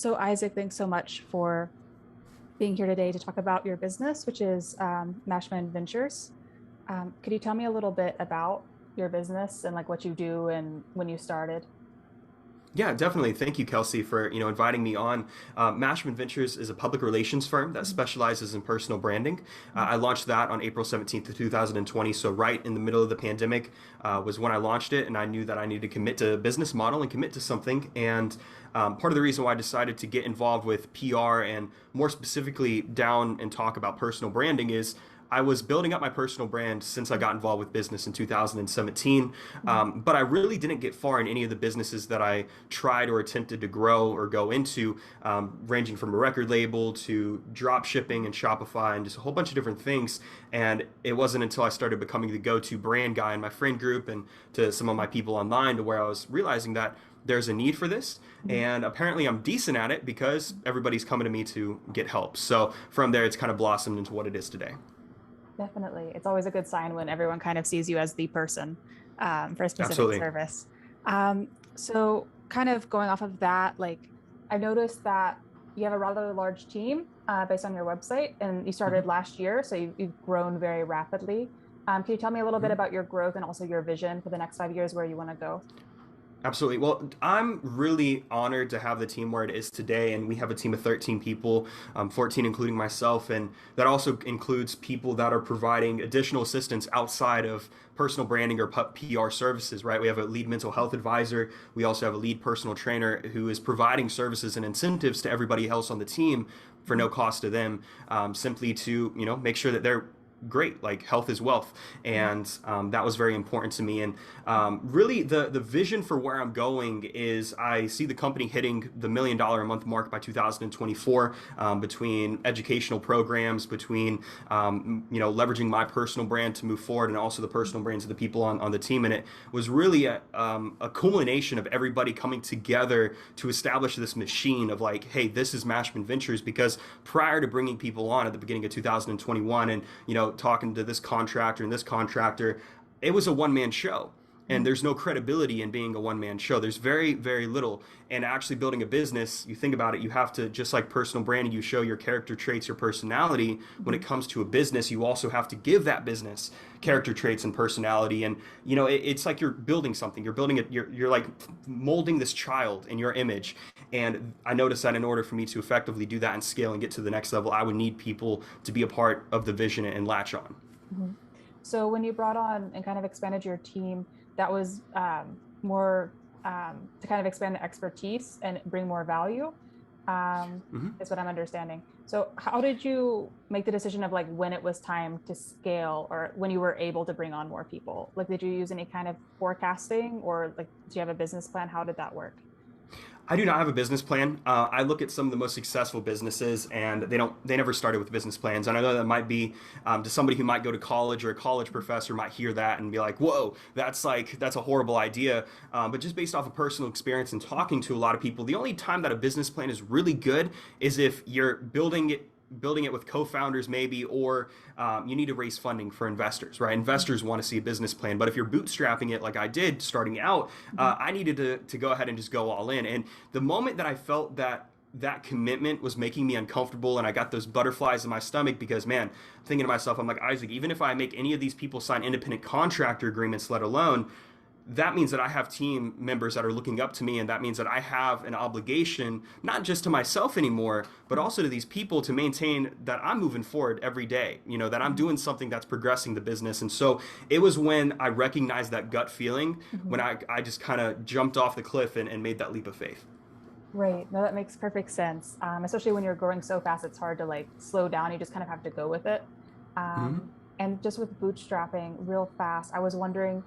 So Isaac, thanks so much for being here today to talk about your business, which is Mashman Ventures. Could you tell me a little bit about your business and like what you do and when you started? Yeah, definitely. Thank you, Kelsey, for inviting me on. Mashman Ventures is a public relations firm that specializes in personal branding. I launched that on April 17th, 2020. So right in the middle of the pandemic was when I launched it, and I knew that I needed to commit to a business model and commit to something. And part of the reason why I decided to get involved with PR and more specifically down and talk about personal branding is I was building up my personal brand since I got involved with business in 2017, but I really didn't get far in any of the businesses that I tried or attempted to grow or go into, ranging from a record label to drop shipping and Shopify and just a whole bunch of different things. And it wasn't until I started becoming the go-to brand guy in my friend group and to some of my people online to where I was realizing that there's a need for this, and apparently I'm decent at it because everybody's coming to me to get help. So from there, it's kind of blossomed into what it is today. Definitely. It's always a good sign when everyone kind of sees you as the person for a specific Absolutely. service. So kind of going off of that, like I've noticed that you have a rather large team based on your website, and you started Mhm. last year, so you've grown very rapidly. Can you tell me a little bit Mhm. about your growth and also your vision for the next 5 years, where you want to go? Absolutely. Well, I'm really honored to have the team where it is today, and we have a team of 13 people, 14 including myself, and that also includes people that are providing additional assistance outside of personal branding or PR services, right? We have a lead mental health advisor. We also have a lead personal trainer who is providing services and incentives to everybody else on the team for no cost to them, simply to, make sure that they're great. Like, health is wealth, and that was very important to me. And really the vision for where I'm going is I see the company hitting the $1 million a month mark by 2024, between educational programs, between leveraging my personal brand to move forward, and also the personal brands of the people on the team. And it was really a culmination of everybody coming together to establish this machine of like, hey, this is Mashman Ventures. Because prior to bringing people on at the beginning of 2021 and talking to this contractor and this contractor, it was a one-man show, and there's no credibility in being a one-man show. There's very, very little. And actually building a business, you think about it, you have to, just like personal branding, you show your character traits, your personality. When it comes to a business, you also have to give that business character traits and personality. And it's like you're building something. You're building it. You're like molding this child in your image. And I noticed that in order for me to effectively do that and scale and get to the next level, I would need people to be a part of the vision and latch on. Mhm. So when you brought on and kind of expanded your team, that was more to kind of expand the expertise and bring more value, um, Mhm. is what I'm understanding. So how did you make the decision of like when it was time to scale or when you were able to bring on more people? Like, did you use any kind of forecasting or like, do you have a business plan? How did that work? I do not have a business plan. I look at some of the most successful businesses, and they never started with business plans. And I know that might be, to somebody who might go to college, or a college professor might hear that and be like, "Whoa, that's a horrible idea." But just based off of personal experience and talking to a lot of people, the only time that a business plan is really good is if you're building it with co-founders maybe, or you need to raise funding for investors, right? Investors want to see a business plan. But if you're bootstrapping it like I did starting out, Mhm. I needed to go ahead and just go all in. And the moment that I felt that commitment was making me uncomfortable, and I got those butterflies in my stomach, because man, I'm thinking to myself, I'm like, Isaac, even if I make any of these people sign independent contractor agreements, let alone, that means that I have team members that are looking up to me, and that means that I have an obligation, not just to myself anymore, but also to these people, to maintain that I'm moving forward every day, that I'm doing something that's progressing the business. And so it was when I recognized that gut feeling, when Mhm. I just kind of jumped off the cliff and made that leap of faith. Right. No, that makes perfect sense. Especially when you're growing so fast, it's hard to like slow down. You just kind of have to go with it. Mhm. And just with bootstrapping real fast, I was wondering,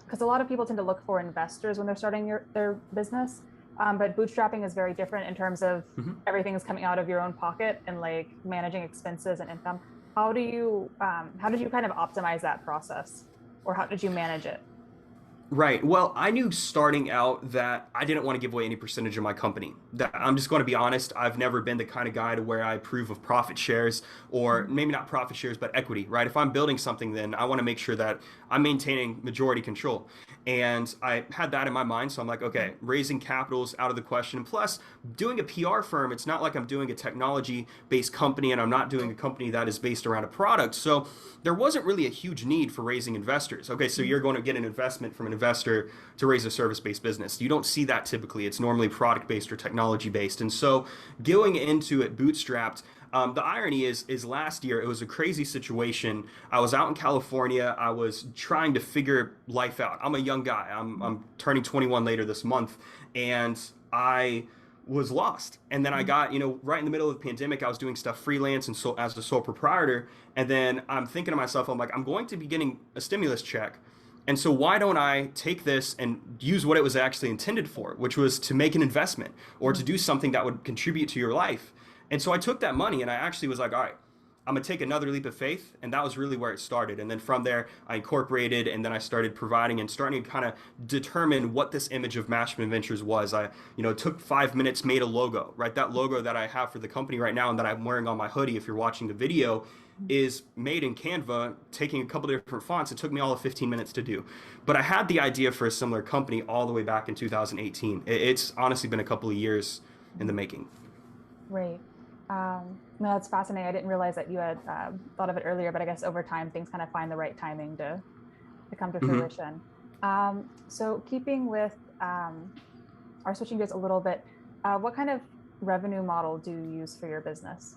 because a lot of people tend to look for investors when they're starting their business. But bootstrapping is very different in terms of Mhm. everything is coming out of your own pocket and like managing expenses and income. How did you kind of optimize that process, or how did you manage it? Right. Well, I knew starting out that I didn't want to give away any percentage of my company. That I'm just going to be honest, I've never been the kind of guy to where I approve of profit shares, or maybe not profit shares, but equity, right? If I'm building something, then I want to make sure that I'm maintaining majority control. And I had that in my mind. So I'm like, okay, raising capital is out of the question. Plus, doing a PR firm, it's not like I'm doing a technology based company and I'm not doing a company that is based around a product. So there wasn't really a huge need for raising investors. Okay, so you're going to get an investment from an investor to raise a service based business. You don't see that typically. It's normally product based or technology based. And so going into it bootstrapped, the irony is last year it was a crazy situation. I was out in California. I was trying to figure life out. I'm a young guy. I'm turning 21 later this month, and I was lost. And then I got, right in the middle of the pandemic, I was doing stuff freelance and so as a sole proprietor. And then I'm thinking to myself, I'm like, I'm going to be getting a stimulus check. And so why don't I take this and use what it was actually intended for, which was to make an investment or to do something that would contribute to your life. And so I took that money and I actually was like, all right, I'm gonna take another leap of faith. And that was really where it started. And then from there, I incorporated and then I started providing and starting to kind of determine what this image of Mashman Ventures was. I, took 5 minutes, made a logo, right? That logo that I have for the company right now and that I'm wearing on my hoodie, if you're watching the video, is made in Canva, taking a couple different fonts. It took me all of 15 minutes to do. But I had the idea for a similar company all the way back in 2018. It's honestly been a couple of years in the making. Great. No, that's fascinating. I didn't realize that you had thought of it earlier, but I guess over time things kind of find the right timing to come to fruition. So keeping with or switching gears a little bit, what kind of revenue model do you use for your business?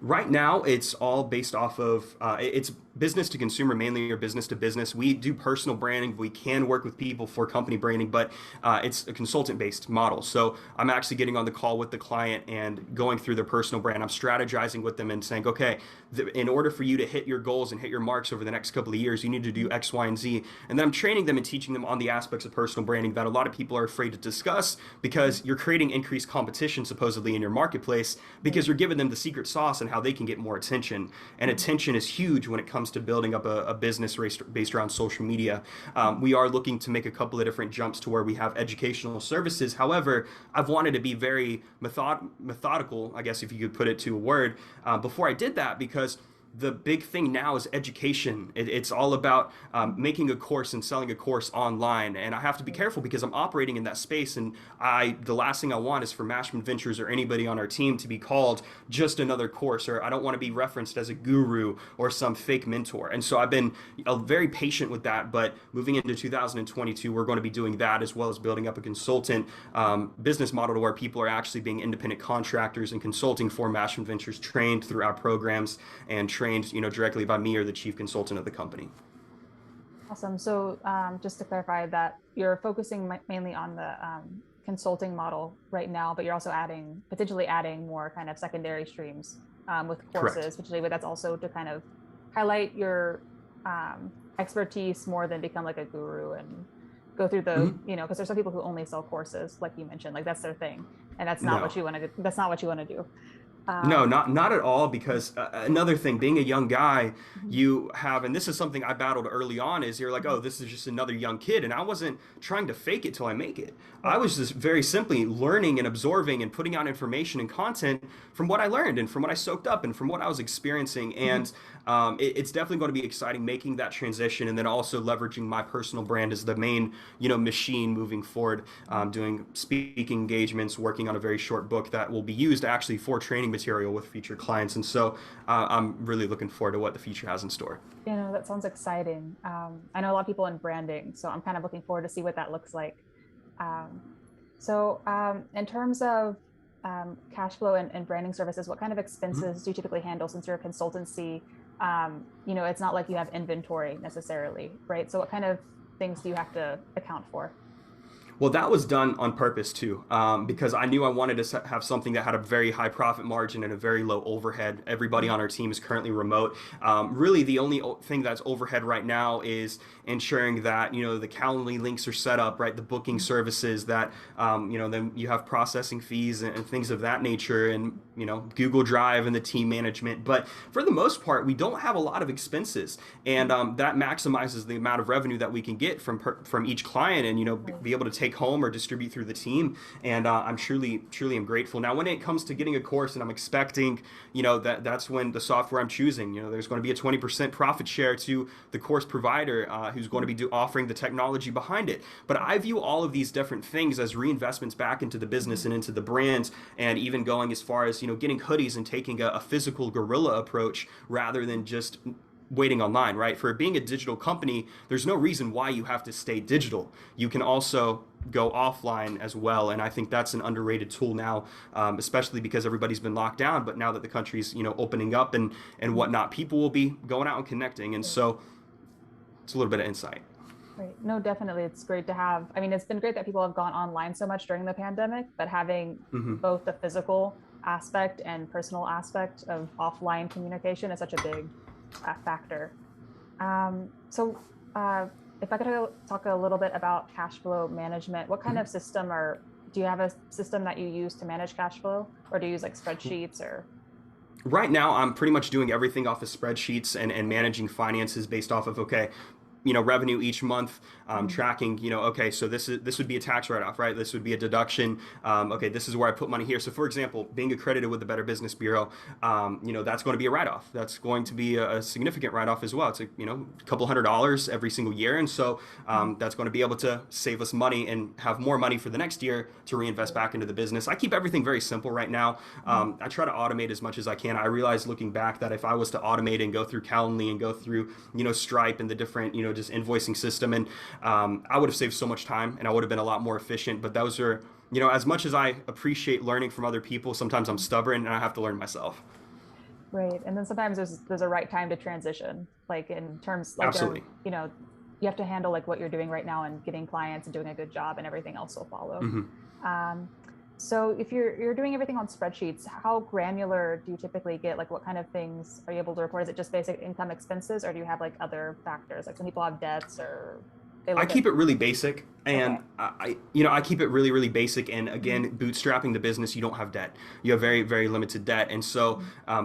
Right now, it's all based off of it's business to consumer mainly or business to business. We do personal branding. We can work with people for company branding, but it's a consultant based model. So I'm actually getting on the call with the client and going through their personal brand. I'm strategizing with them and saying, okay, in order for you to hit your goals and hit your marks over the next couple of years, you need to do X, Y, and Z. And then I'm training them and teaching them on the aspects of personal branding that a lot of people are afraid to discuss because you're creating increased competition supposedly in your marketplace because you're giving them the secret sauce and how they can get more attention. And attention is huge when it comes to building up a business based around social media. We are looking to make a couple of different jumps to where we have educational services. However, I've wanted to be very methodical, I guess if you could put it to a word, before I did that because the big thing now is education. It's all about making a course and selling a course online. And I have to be careful because I'm operating in that space. And the last thing I want is for Mashman Ventures or anybody on our team to be called just another course, or I don't want to be referenced as a guru or some fake mentor. And so I've been very patient with that. But moving into 2022, we're going to be doing that as well as building up a consultant business model to where people are actually being independent contractors and consulting for Mashman Ventures, trained through our programs and trained directly by me or the chief consultant of the company. Awesome. So just to clarify that you're focusing mainly on the consulting model right now, but you're also potentially adding more kind of secondary streams with courses, Correct. but that's also to kind of highlight your expertise more than become like a guru and go through the, because there's some people who only sell courses, like you mentioned, like that's their thing. And that's not what you want to do. That's not what you want to do. No, not at all. Because another thing, being a young guy, you have, and this is something I battled early on, is you're like, oh, this is just another young kid, and I wasn't trying to fake it till I make it. I was just very simply learning and absorbing and putting out information and content from what I learned and from what I soaked up and from what I was experiencing. And it's definitely going to be exciting making that transition, and then also leveraging my personal brand as the main, machine moving forward, doing speaking engagements, working on a very short book that will be used actually for training material with future clients. And so I'm really looking forward to what the future has in store. That sounds exciting. I know a lot of people in branding, so I'm kind of looking forward to see what that looks like. So in terms of cash flow and branding services, what kind of expenses do you typically handle since you're a consultancy? It's not like you have inventory necessarily, right? So what kind of things do you have to account for? Well, that was done on purpose too, because I knew I wanted to have something that had a very high profit margin and a very low overhead. Everybody on our team is currently remote. Really, the only thing that's overhead right now is ensuring that the Calendly links are set up, right? The booking services that then you have processing fees and things of that nature, and Google Drive and the team management. But for the most part, we don't have a lot of expenses, and that maximizes the amount of revenue that we can get from each client, and be able to take take home or distribute through the team. And I'm truly am grateful. Now, when it comes to getting a course and I'm expecting, that's when the software I'm choosing, there's going to be a 20% profit share to the course provider who's going to be offering the technology behind it. But I view all of these different things as reinvestments back into the business and into the brand, and even going as far as, getting hoodies and taking a physical guerrilla approach rather than just waiting online, right? For being a digital company, there's no reason why you have to stay digital. You can also go offline as well, and I think that's an underrated tool now, especially because everybody's been locked down. But now that the country's opening up and whatnot, people will be going out and connecting, and so it's a little bit of insight. Right. No, definitely. It's great to have. I mean, it's been great that people have gone online so much during the pandemic, but having Hmm. both the physical aspect and personal aspect of offline communication is such a big factor. So, if I could talk a little bit about cash flow management, what kind of system, or do you have a system that you use to manage cash flow, or do you use like spreadsheets or? Right now, I'm pretty much doing everything off of spreadsheets and managing finances based off of, okay, revenue each month, tracking, okay, so this would be a tax write-off, right? This would be a deduction. Okay, this is where I put money here. So for example, being accredited with the Better Business Bureau, that's going to be a write-off. That's going to be a significant write-off as well. It's a couple $100 every single year, and so that's going to be able to save us money and have more money for the next year to reinvest back into the business. I keep everything very simple right now. I try to automate as much as I can. I realize looking back that if I was to automate and go through Calendly and go through Stripe and the different just invoicing system, and I would have saved so much time and I would have been a lot more efficient. But those are, as much as I appreciate learning from other people, sometimes I'm stubborn and I have to learn myself. Right. And then sometimes there's a right time to transition, like in terms like Absolutely. you have to handle like what you're doing right now and getting clients and doing a good job, and everything else will follow. Hmm. Um, so if you're doing everything on spreadsheets, how granular do you typically get? Like what kind of things are you able to report? Is it just basic income expenses, or do you have like other factors? Like some people have debts, or they I look at. keep it really basic, Okay. and I keep it really basic. And Mhm. again, bootstrapping the business, you don't have debt. You have very limited debt, and so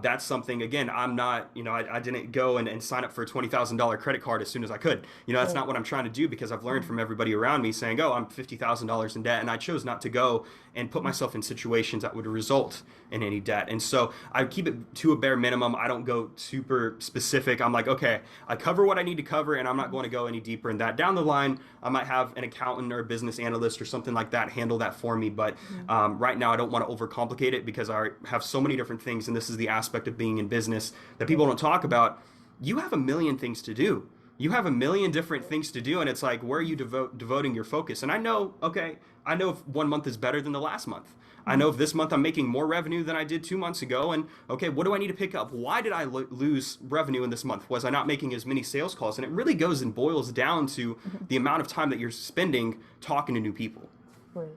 that's something. Again, I'm not, I didn't go and sign up for a $20,000 credit card as soon as I could. That's Right. not what I'm trying to do, because I've learned Mhm. from everybody around me saying, "Oh, I'm $50,000 in debt," and I chose not to go and put Mhm. myself in situations that would result in any debt. And so I keep it to a bare minimum. I don't go super specific. I'm like, okay, I cover what I need to cover, and I'm not Mhm. going to go any deeper in that. Down the line, I might have an accountant or a business analyst or something like that handle that for me. But Mhm. right now, I don't want to overcomplicate it, because I have so many different things. And this is the aspect of being in business that people Right. don't talk about. You have a million things to do. You have a million different things to do, and it's like, where are you devoting your focus? And I know, okay, I know if one month is better than the last month. I Mhm. know if this month I'm making more revenue than I did 2 months ago, and okay, what do I need to pick up? Why did I lose revenue in this month? Was I not making as many sales calls? And it really goes and boils down to Mhm. the amount of time that you're spending talking to new people. Right.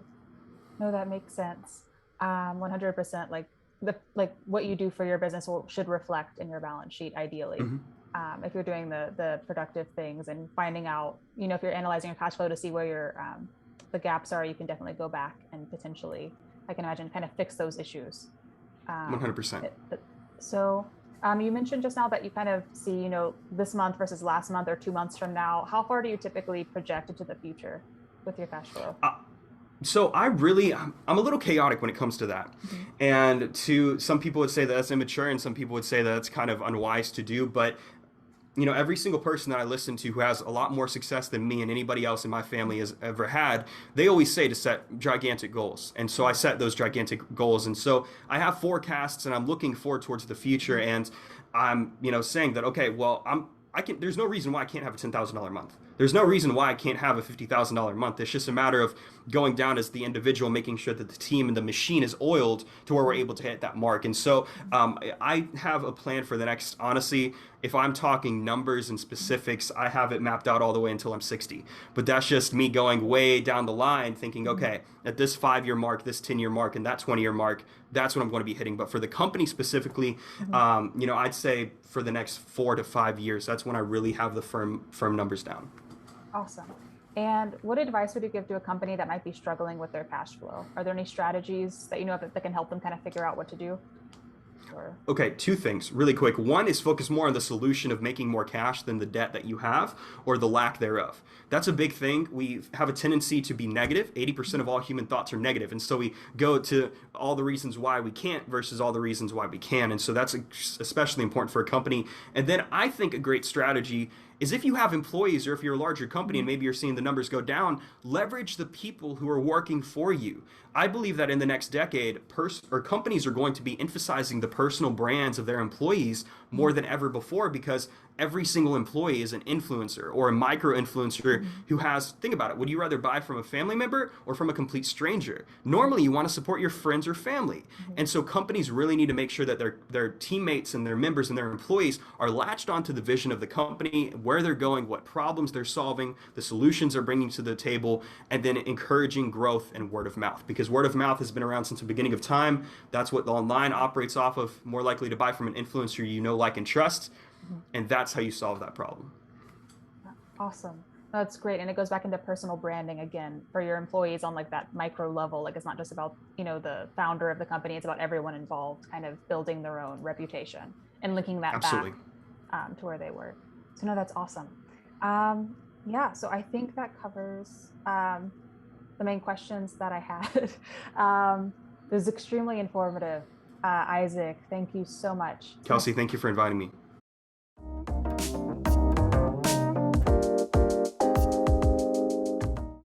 No, that makes sense. 100%. Like what you do for your business should reflect in your balance sheet, ideally. Hmm. If you're doing the productive things and finding out, if you're analyzing your cash flow to see where your the gaps are, you can definitely go back and potentially, I can imagine, kind of fix those issues. Um, 100%. so you mentioned just now that you kind of see, this month versus last month or 2 months from now. How far do you typically project into the future with your cash flow? So I'm a little chaotic when it comes to that. Mhm. And to some people would say that that's immature, and some people would say that that's kind of unwise to do. But every single person that I listen to who has a lot more success than me and anybody else in my family has ever had, they always say to set gigantic goals. And so I set those gigantic goals. And so I have forecasts, and I'm looking forward towards the future. And I'm, saying that, okay, well, there's no reason why I can't have a $10,000 month. There's no reason why I can't have a $50,000 month. It's just a matter of going down as the individual, making sure that the team and the machine is oiled to where we're able to hit that mark. And so I have a plan for the next, honestly, if I'm talking numbers and specifics, I have it mapped out all the way until I'm 60. But that's just me going way down the line, thinking, okay, at this 5 year mark, this 10-year mark, and that 20-year mark, that's what I'm going to be hitting. But for the company specifically, Mhm. I'd say for the next 4 to 5 years, that's when I really have the firm numbers down. Awesome. And what advice would you give to a company that might be struggling with their cash flow? Are there any strategies that that can help them kind of figure out what to do? or? Okay, two things really quick. One is focus more on the solution of making more cash than the debt that you have or the lack thereof. That's a big thing. We have a tendency to be negative. 80% of all human thoughts are negative. And so we go to all the reasons why we can't versus all the reasons why we can. And so that's especially important for a company. And then I think a great strategy is if you have employees or if you're a larger company and Mhm. maybe you're seeing the numbers go down, leverage the people who are working for you. I believe that in the next decade, companies are going to be emphasizing the personal brands of their employees more than ever before because every single employee is an influencer or a micro influencer Mhm. who has, think about it, would you rather buy from a family member or from a complete stranger? Normally, you want to support your friends or family. Mhm. And so companies really need to make sure that their teammates and their members and their employees are latched onto the vision of the company, where they're going, what problems they're solving, the solutions they're bringing to the table, and then encouraging growth and word of mouth. Because word of mouth has been around since the beginning of time. That's what the online operates off of. More likely to buy from an influencer you know, like, and trust. Mhm. And that's how you solve that problem. Yeah, awesome. That's great. And it goes back into personal branding again for your employees on like that micro level. Like it's not just about, the founder of the company, it's about everyone involved kind of building their own reputation and linking that back Absolutely. to where they work. So no, that's awesome. Um, yeah, so I think that covers the main questions that I had. It was extremely informative. Isaac, thank you so much. It's been a Kelsey, thank you for inviting me.